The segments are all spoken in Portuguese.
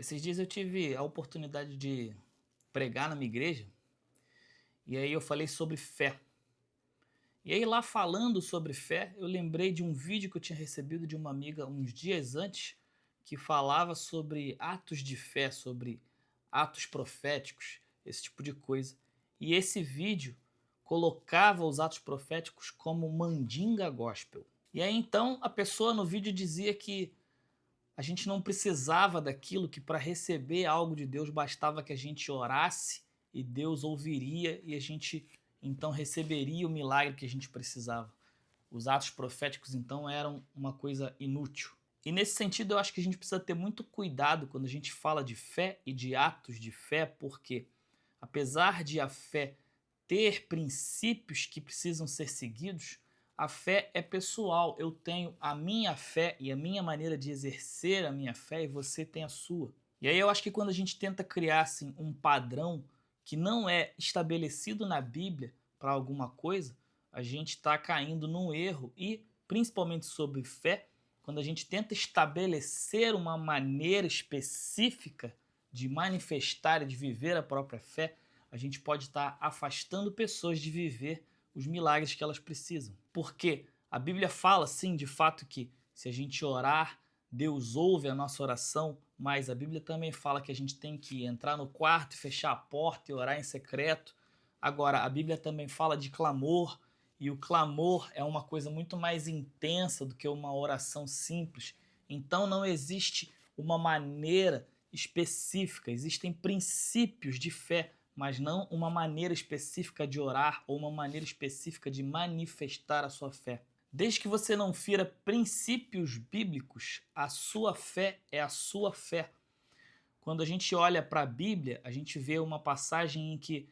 Esses dias eu tive a oportunidade de pregar na minha igreja e aí eu falei sobre fé. E aí lá falando sobre fé, eu lembrei de um vídeo que eu tinha recebido de uma amiga uns dias antes que falava sobre atos de fé, sobre atos proféticos, esse tipo de coisa. E esse vídeo colocava os atos proféticos como mandinga gospel. E aí então a pessoa no vídeo dizia que a gente não precisava daquilo, que para receber algo de Deus bastava que a gente orasse e Deus ouviria e a gente então receberia o milagre que a gente precisava. Os atos proféticos então eram uma coisa inútil. E nesse sentido eu acho que a gente precisa ter muito cuidado quando a gente fala de fé e de atos de fé, porque apesar de a fé ter princípios que precisam ser seguidos, a fé é pessoal. Eu tenho a minha fé e a minha maneira de exercer a minha fé e você tem a sua. E aí eu acho que quando a gente tenta criar assim, um padrão que não é estabelecido na Bíblia para alguma coisa, a gente está caindo num erro. E principalmente sobre fé, quando a gente tenta estabelecer uma maneira específica de manifestar e de viver a própria fé, a gente pode estar afastando pessoas de viver os milagres que elas precisam. Porque a Bíblia fala, sim, de fato, que se a gente orar, Deus ouve a nossa oração, mas a Bíblia também fala que a gente tem que entrar no quarto, fechar a porta e orar em secreto. Agora, a Bíblia também fala de clamor, e o clamor é uma coisa muito mais intensa do que uma oração simples. Então não existe uma maneira específica, existem princípios de fé, mas não uma maneira específica de orar ou uma maneira específica de manifestar a sua fé. Desde que você não fira princípios bíblicos, a sua fé é a sua fé. Quando a gente olha para a Bíblia, a gente vê uma passagem em que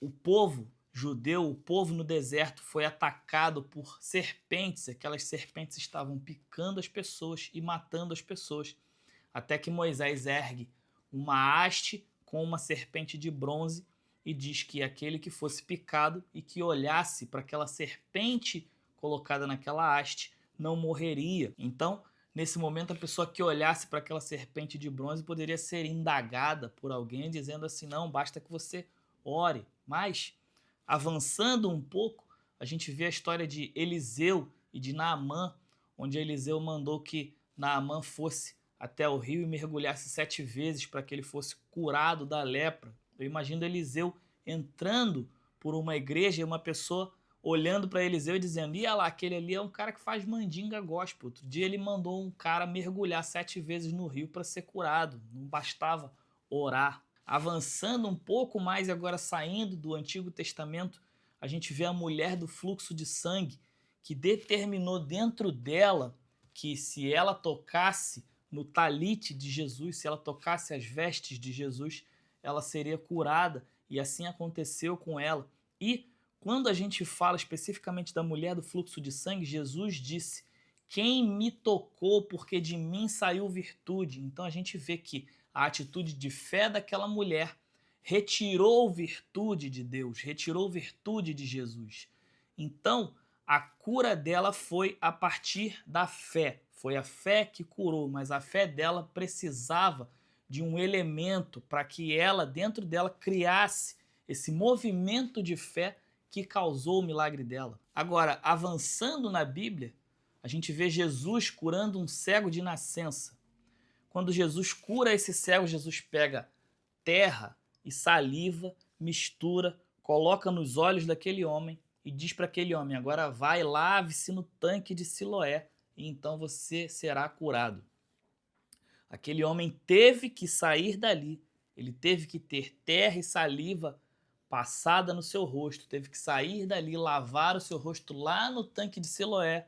o povo judeu, o povo no deserto, foi atacado por serpentes. Aquelas serpentes estavam picando as pessoas e matando as pessoas. Até que Moisés ergue uma haste com uma serpente de bronze e diz que aquele que fosse picado e que olhasse para aquela serpente colocada naquela haste não morreria. Então, nesse momento, a pessoa que olhasse para aquela serpente de bronze poderia ser indagada por alguém dizendo assim: não, basta que você ore. Mas, avançando um pouco, a gente vê a história de Eliseu e de Naamã, onde Eliseu mandou que Naamã fosse até o rio e mergulhasse 7 vezes para que ele fosse curado da lepra. Eu imagino Eliseu entrando por uma igreja e uma pessoa olhando para Eliseu e dizendo: ia lá, aquele ali é um cara que faz mandinga gospel. Outro dia ele mandou um cara mergulhar 7 vezes no rio para ser curado. Não bastava orar. Avançando um pouco mais, agora saindo do Antigo Testamento, a gente vê a mulher do fluxo de sangue que determinou dentro dela que se ela tocasse no talite de Jesus, se ela tocasse as vestes de Jesus, ela seria curada, e assim aconteceu com ela. E quando a gente fala especificamente da mulher do fluxo de sangue, Jesus disse: quem me tocou, porque de mim saiu virtude. Então a gente vê que a atitude de fé daquela mulher retirou virtude de Deus, retirou virtude de Jesus. Então, a cura dela foi a partir da fé. Foi a fé que curou, mas a fé dela precisava de um elemento para que ela, dentro dela, criasse esse movimento de fé que causou o milagre dela. Agora, avançando na Bíblia, a gente vê Jesus curando um cego de nascença. Quando Jesus cura esse cego, Jesus pega terra e saliva, mistura, coloca nos olhos daquele homem e diz para aquele homem: agora vai, lave-se no tanque de Siloé e então você será curado. Aquele homem teve que sair dali, ele teve que ter terra e saliva passada no seu rosto, teve que sair dali, lavar o seu rosto lá no tanque de Siloé,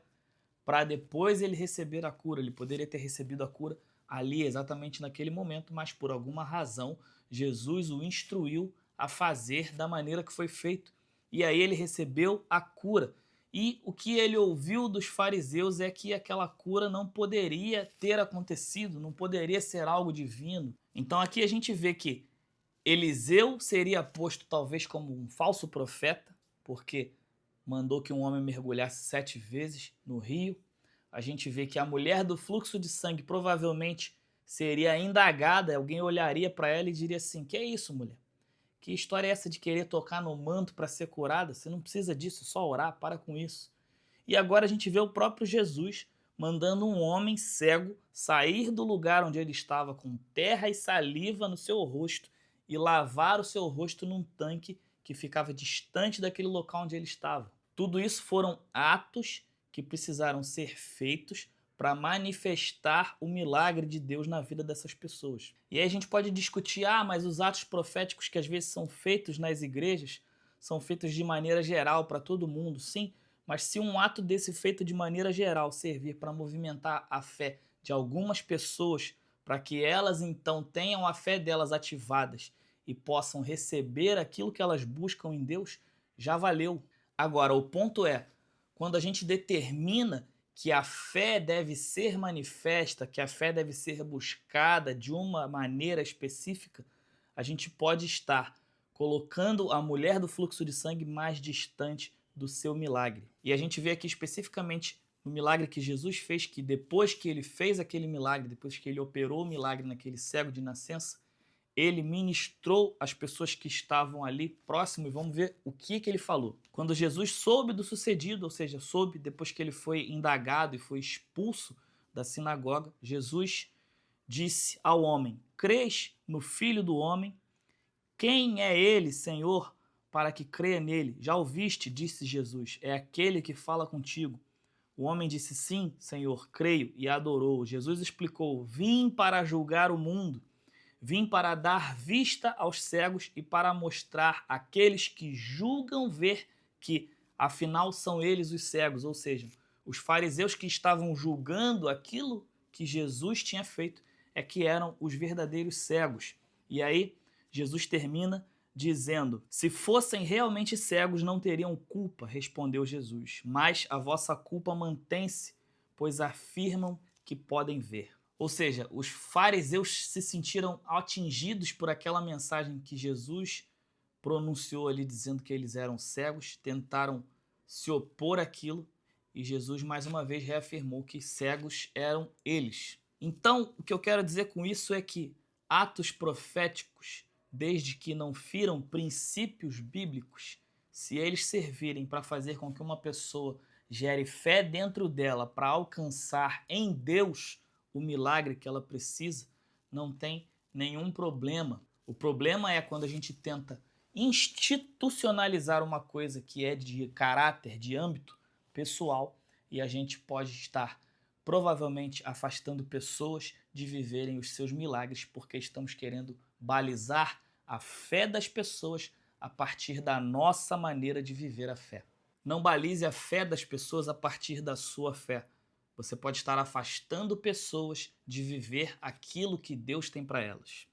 para depois ele receber a cura. Ele poderia ter recebido a cura ali, exatamente naquele momento, mas por alguma razão Jesus o instruiu a fazer da maneira que foi feito. E aí ele recebeu a cura. E o que ele ouviu dos fariseus é que aquela cura não poderia ter acontecido, não poderia ser algo divino. Então aqui a gente vê que Eliseu seria posto talvez como um falso profeta, porque mandou que um homem mergulhasse 7 vezes no rio. A gente vê que a mulher do fluxo de sangue provavelmente seria indagada, alguém olharia para ela e diria assim: que é isso, mulher? Que história é essa de querer tocar no manto para ser curada? Você não precisa disso, é só orar, para com isso. E agora a gente vê o próprio Jesus mandando um homem cego sair do lugar onde ele estava com terra e saliva no seu rosto e lavar o seu rosto num tanque que ficava distante daquele local onde ele estava. Tudo isso foram atos que precisaram ser feitos para manifestar o milagre de Deus na vida dessas pessoas. E aí a gente pode discutir, mas os atos proféticos que às vezes são feitos nas igrejas são feitos de maneira geral para todo mundo, sim, mas se um ato desse feito de maneira geral servir para movimentar a fé de algumas pessoas, para que elas então tenham a fé delas ativadas e possam receber aquilo que elas buscam em Deus, já valeu. Agora, o ponto é, quando a gente determina que a fé deve ser manifesta, que a fé deve ser buscada de uma maneira específica, a gente pode estar colocando a mulher do fluxo de sangue mais distante do seu milagre. E a gente vê aqui especificamente no milagre que Jesus fez, que depois que ele fez aquele milagre, depois que ele operou o milagre naquele cego de nascença, ele ministrou as pessoas que estavam ali próximo, e vamos ver o que ele falou. Quando Jesus soube do sucedido, ou seja, soube depois que ele foi indagado e foi expulso da sinagoga, Jesus disse ao homem: crês no Filho do Homem? Quem é ele, Senhor, para que creia nele? Já ouviste, disse Jesus, é aquele que fala contigo. O homem disse: sim, Senhor, creio, e adorou. Jesus explicou: vim para julgar o mundo. Vim para dar vista aos cegos e para mostrar àqueles que julgam ver que, afinal, são eles os cegos, ou seja, os fariseus que estavam julgando aquilo que Jesus tinha feito é que eram os verdadeiros cegos. E aí, Jesus termina dizendo: se fossem realmente cegos, não teriam culpa, respondeu Jesus, mas a vossa culpa mantém-se, pois afirmam que podem ver. Ou seja, os fariseus se sentiram atingidos por aquela mensagem que Jesus pronunciou ali, dizendo que eles eram cegos, tentaram se opor àquilo, e Jesus mais uma vez reafirmou que cegos eram eles. Então, o que eu quero dizer com isso é que atos proféticos, desde que não firam princípios bíblicos, se eles servirem para fazer com que uma pessoa gere fé dentro dela para alcançar em Deus o milagre que ela precisa, não tem nenhum problema. O problema é quando a gente tenta institucionalizar uma coisa que é de caráter, de âmbito pessoal, e a gente pode estar provavelmente afastando pessoas de viverem os seus milagres porque estamos querendo balizar a fé das pessoas a partir da nossa maneira de viver a fé. Não balize a fé das pessoas a partir da sua fé. Você pode estar afastando pessoas de viver aquilo que Deus tem para elas.